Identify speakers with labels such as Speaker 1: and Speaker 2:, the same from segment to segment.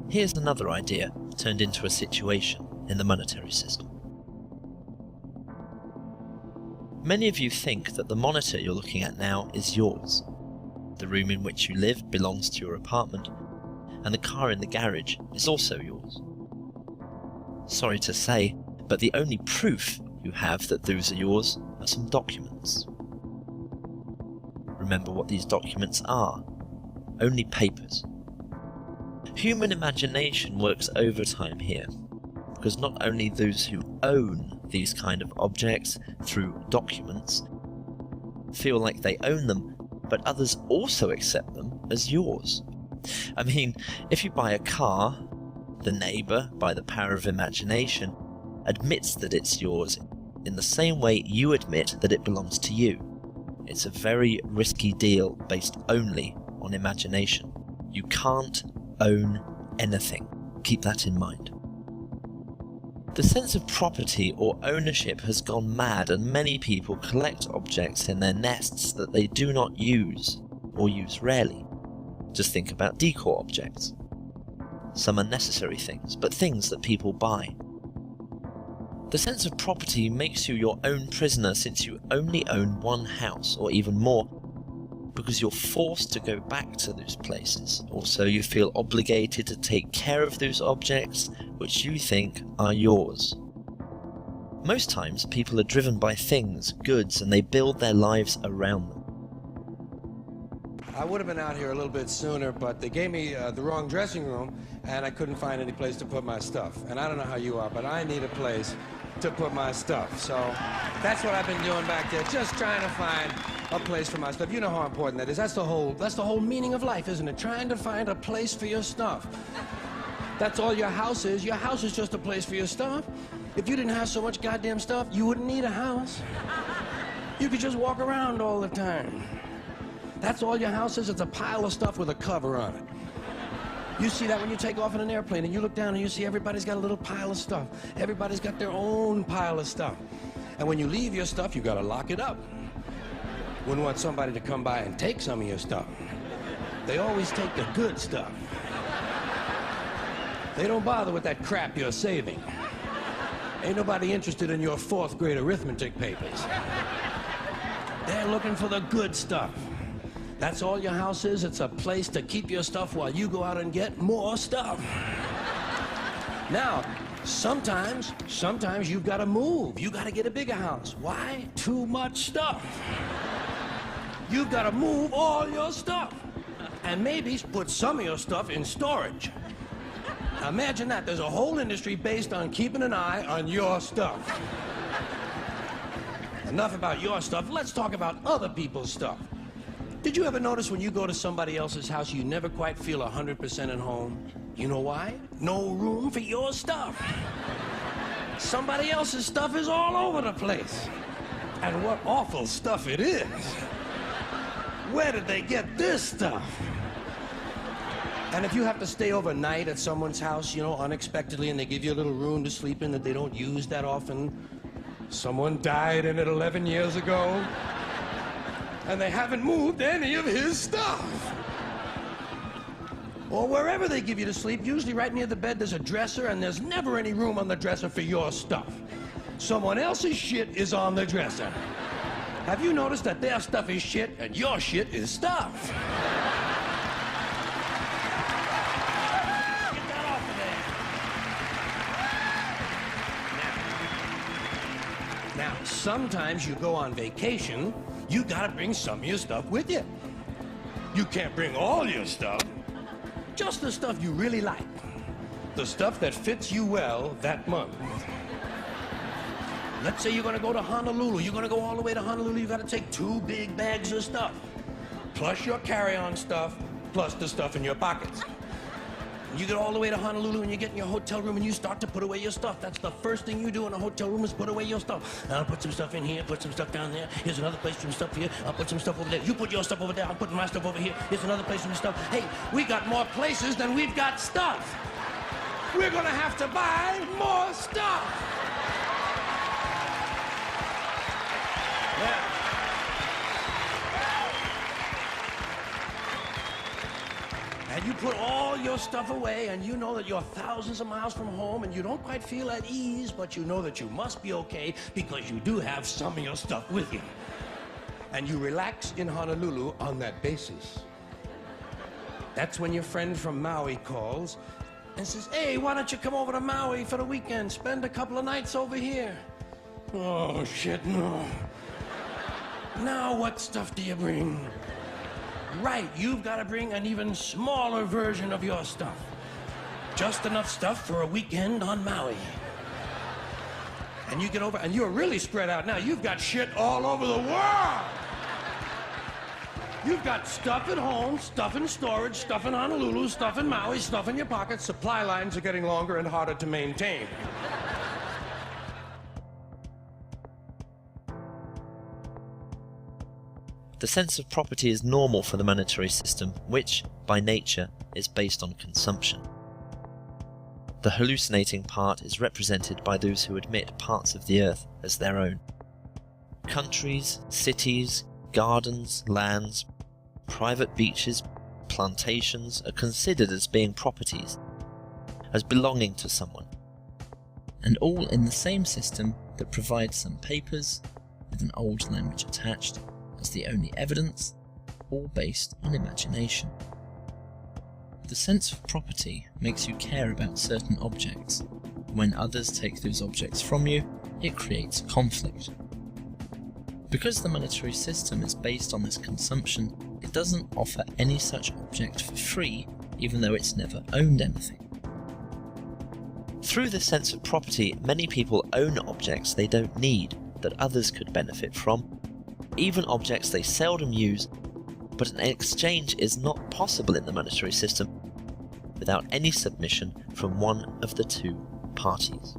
Speaker 1: Here's another idea turned into a situation in the monetary system. Many of you think that the monitor you're looking at now is yours. The room in which you live belongs to your apartment, and the car in the garage is also yours. Sorry to say, but the only proof you have that those are yours are some documents. Remember what these documents are: only papers. Human imagination works overtime here, because not only those who own these kind of objects through documents feel like they own them, but others also accept them as yours. I mean, if you buy a car, the neighbour, by the power of imagination, admits that it's yours in the same way you admit that it belongs to you. It's a very risky deal based only on imagination. You can't own anything. Keep that in mind. The sense of property or ownership has gone mad, and many people collect objects in their nests that they do not use, or use rarely. Just think about decor objects. Some are necessary things, but things that people buy. The sense of property makes you your own prisoner, since you only own one house, or even more, because you're forced to go back to those places. Also, you feel obligated to take care of those objects which you think are yours. Most times, people are driven by things, goods, and they build their lives around them.
Speaker 2: I would have been out here a little bit sooner, but they gave me the wrong dressing room, and I couldn't find any place to put my stuff. And I don't know how you are, but I need a place to put my stuff. So that's what I've been doing back there, just trying to find a place for my stuff. You know how important that is. That's the whole meaning of life, isn't it? Trying to find a place for your stuff. That's all your house is. Your house is just a place for your stuff. If you didn't have so much goddamn stuff, you wouldn't need a house. You could just walk around all the time. That's all your house is. It's a pile of stuff with a cover on it. You see that when you take off in an airplane and you look down and you see everybody's got a little pile of stuff. Everybody's got their own pile of stuff. And when you leave your stuff, you gotta lock it up. Wouldn't want somebody to come by and take some of your stuff. They always take the good stuff. They don't bother with that crap you're saving. Ain't nobody interested in your 4th grade arithmetic papers. They're looking for the good stuff. That's all your house is. It's a place to keep your stuff while you go out and get more stuff. Now, sometimes you've got to move. You got to get a bigger house. Why? Too much stuff. You've got to move all your stuff. And maybe put some of your stuff in storage. Now imagine that. There's a whole industry based on keeping an eye on your stuff. Enough about your stuff. Let's talk about other people's stuff. Did you ever notice when you go to somebody else's house, you never quite feel 100% at home? You know why? No room for your stuff. Somebody else's stuff is all over the place. And what awful stuff it is. Where did they get this stuff? And if you have to stay overnight at someone's house, you know, unexpectedly, and they give you a little room to sleep in that they don't use that often, someone died in it 11 years ago, and they haven't moved any of his stuff. Or wherever they give you to sleep, usually right near the bed, there's a dresser, and there's never any room on the dresser for your stuff. Someone else's shit is on the dresser. Have you noticed that their stuff is shit and your shit is stuff? Get that off of there. Now, sometimes you go on vacation, you gotta bring some of your stuff with you. You can't bring all your stuff, just the stuff you really like. The stuff that fits you well that month. Let's say you're gonna go to Honolulu. You're gonna go all the way to Honolulu. You gotta take 2 big bags of stuff, plus your carry-on stuff, plus the stuff in your pockets. You get all the way to Honolulu and you get in your hotel room and you start to put away your stuff. That's the first thing you do in a hotel room is put away your stuff. I'll put some stuff in here, put some stuff down there. Here's another place for some stuff here. I'll put some stuff over there. You put your stuff over there. I'm putting my stuff over here. Here's another place for some stuff. Hey, we got more places than we've got stuff. We're gonna have to buy more stuff. Yeah. And you put all your stuff away and you know that you're thousands of miles from home and you don't quite feel at ease, but you know that you must be okay because you do have some of your stuff with you. And you relax in Honolulu on that basis. That's when your friend from Maui calls and says, hey, why don't you come over to Maui for the weekend? Spend a couple of nights over here. Oh, shit, no. Now what stuff do you bring? Right, you've got to bring an even smaller version of your stuff. Just enough stuff for a weekend on Maui. And you get over, and you're really spread out now. You've got shit all over the world. You've got stuff at home, stuff in storage, stuff in Honolulu, stuff in Maui, stuff in your pockets. Supply lines are getting longer and harder to maintain.
Speaker 1: The sense of property is normal for the monetary system, which, by nature, is based on consumption. The hallucinating part is represented by those who admit parts of the earth as their own. Countries, cities, gardens, lands, private beaches, plantations are considered as being properties, as belonging to someone, and all in the same system that provides some papers with an old language attached as the only evidence, all based on imagination. The sense of property makes you care about certain objects. When others take those objects from you, it creates conflict. Because the monetary system is based on this consumption, it doesn't offer any such object for free, even though it's never owned anything. Through the sense of property, many people own objects they don't need, that others could benefit from, even objects they seldom use, but an exchange is not possible in the monetary system without any submission from one of the two parties.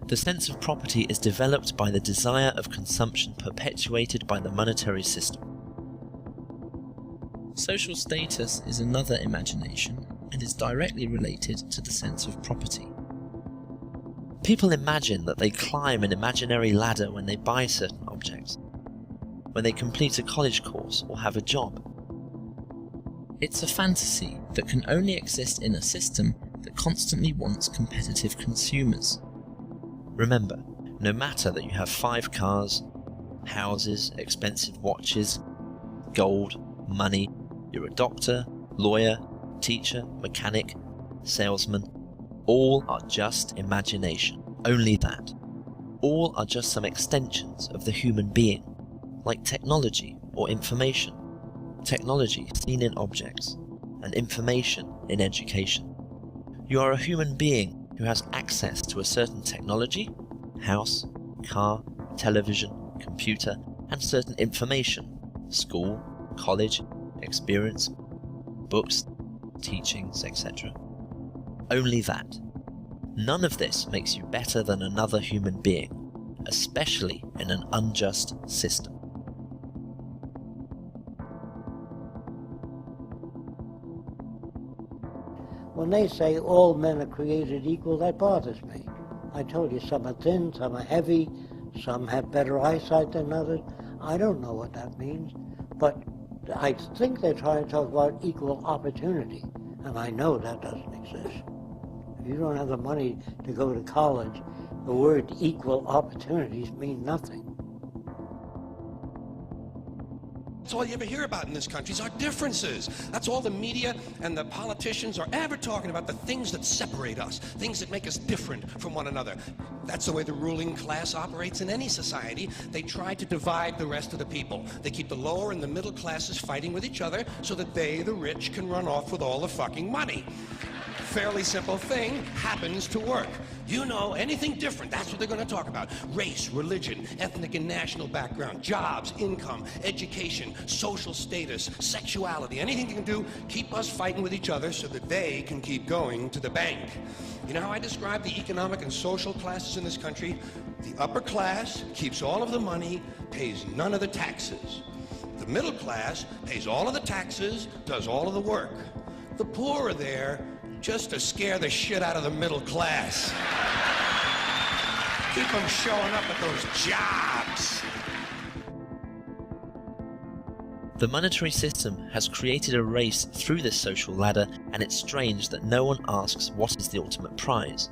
Speaker 1: The sense of property is developed by the desire of consumption perpetuated by the monetary system. Social status is another imagination and is directly related to the sense of property. People imagine that they climb an imaginary ladder when they buy certain objects, when they complete a college course or have a job. It's a fantasy that can only exist in a system that constantly wants competitive consumers. Remember, no matter that you have 5 cars, houses, expensive watches, gold, money, you're a doctor, lawyer, teacher, mechanic, salesman, all are just imagination, only that. All are just some extensions of the human being, like technology or information. Technology seen in objects, and information in education. You are a human being who has access to a certain technology, house, car, television, computer, and certain information, school, college, experience, books, teachings, etc. Only that. None of this makes you better than another human being, especially in an unjust system.
Speaker 3: When they say all men are created equal, that bothers me. I told you some are thin, some are heavy, some have better eyesight than others. I don't know what that means, but I think they're trying to talk about equal opportunity, and I know that doesn't exist. If you don't have the money to go to college, the word equal opportunities mean nothing.
Speaker 2: That's all you ever hear about in this country is our differences. That's all the media and the politicians are ever talking about, the things that separate us, things that make us different from one another. That's the way the ruling class operates in any society. They try to divide the rest of the people. They keep the lower and the middle classes fighting with each other so that they, the rich, can run off with all the fucking money. Fairly simple thing, happens to work. You know, anything different, that's what they're going to talk about. Race, religion, ethnic and national background, jobs, income, education, social status, sexuality, anything they can do, keep us fighting with each other so that they can keep going to the bank. You know how I describe the economic and social classes in this country? The upper class keeps all of the money, pays none of the taxes. The middle class pays all of the taxes, does all of the work. The poor are there just to scare the shit out of the middle class. Keep them showing up at those jobs.
Speaker 1: The monetary system has created a race through this social ladder, and it's strange that no one asks what is the ultimate prize.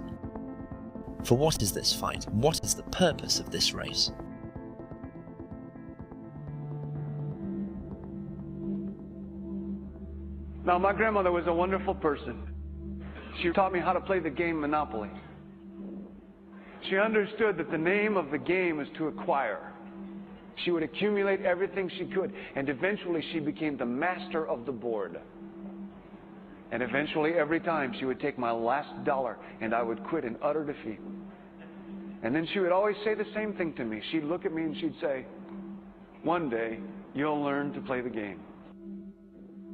Speaker 1: For what is this fight? What is the purpose of this race?
Speaker 4: Now, my grandmother was a wonderful person. She taught me how to play the game Monopoly. She understood that the name of the game is to acquire. She would accumulate everything she could, and eventually she became the master of the board. And eventually, every time, she would take my last dollar, and I would quit in utter defeat. And then she would always say the same thing to me. She'd look at me and she'd say, "One day, you'll learn to play the game."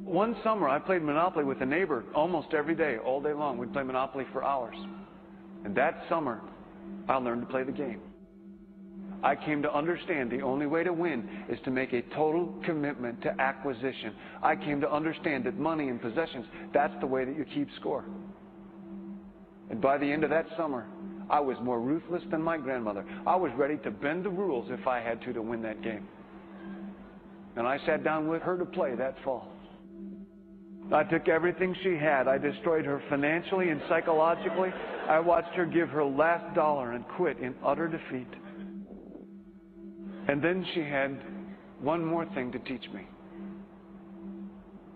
Speaker 4: One summer, I played Monopoly with a neighbor almost every day, all day long. We'd play Monopoly for hours. And that summer, I learned to play the game. I came to understand the only way to win is to make a total commitment to acquisition. I came to understand that money and possessions, that's the way that you keep score. And by the end of that summer, I was more ruthless than my grandmother. I was ready to bend the rules if I had to win that game. And I sat down with her to play that fall. I took everything she had. I destroyed her financially and psychologically. I watched her give her last dollar and quit in utter defeat. And then she had one more thing to teach me.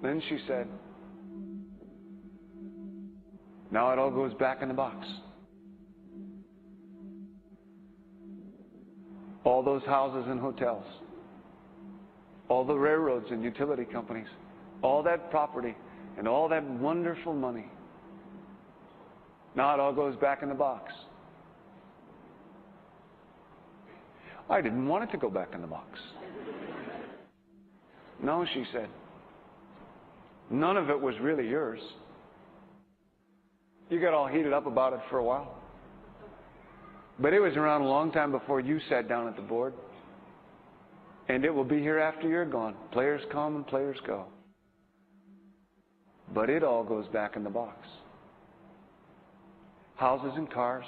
Speaker 4: Then she said, "Now it all goes back in the box." All those houses and hotels, all the railroads and utility companies, all that property and all that wonderful money. Now it all goes back in the box. I didn't want it to go back in the box. "No," she said. "None of it was really yours. You got all heated up about it for a while. But it was around a long time before you sat down at the board. And it will be here after you're gone. Players come and players go. But it all goes back in the box. Houses and cars,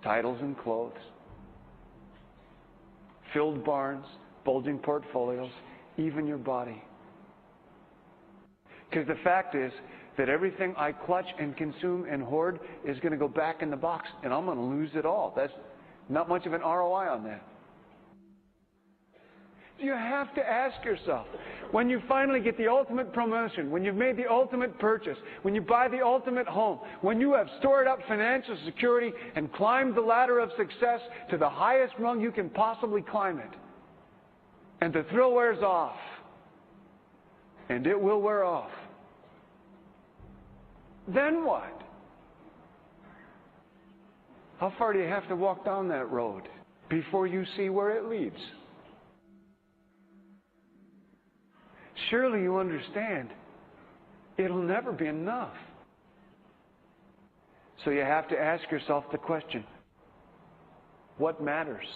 Speaker 4: titles and clothes, filled barns, bulging portfolios, even your body. Because the fact is that everything I clutch and consume and hoard is going to go back in the box, and I'm going to lose it all. That's not much of an ROI on that. You have to ask yourself, when you finally get the ultimate promotion, when you've made the ultimate purchase, when you buy the ultimate home, when you have stored up financial security and climbed the ladder of success to the highest rung you can possibly climb it, and the thrill wears off, and it will wear off, then what? How far do you have to walk down that road before you see where it leads? Surely you understand, it'll never be enough. So you have to ask yourself the question, what matters?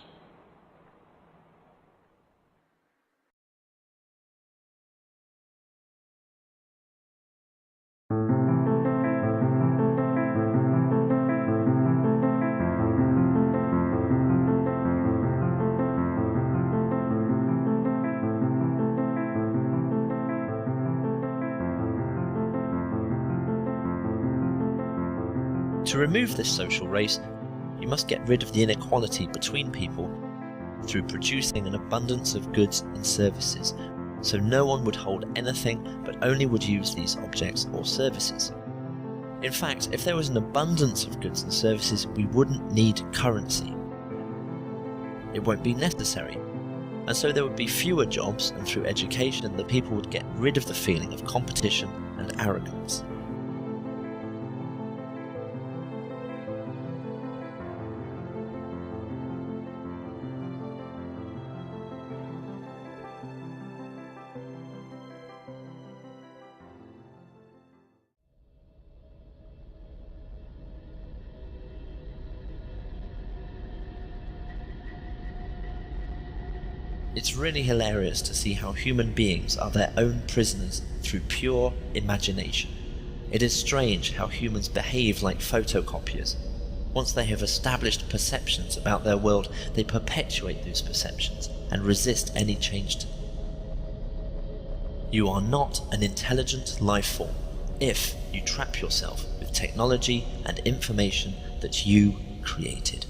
Speaker 1: To remove this social race, you must get rid of the inequality between people through producing an abundance of goods and services, so no one would hold anything but only would use these objects or services. In fact, if there was an abundance of goods and services, we wouldn't need currency. It won't be necessary, and so there would be fewer jobs, and through education the people would get rid of the feeling of competition and arrogance. It's really hilarious to see how human beings are their own prisoners through pure imagination. It is strange how humans behave like photocopiers. Once they have established perceptions about their world, they perpetuate those perceptions and resist any change to them. You are not an intelligent life form if you trap yourself with technology and information that you created.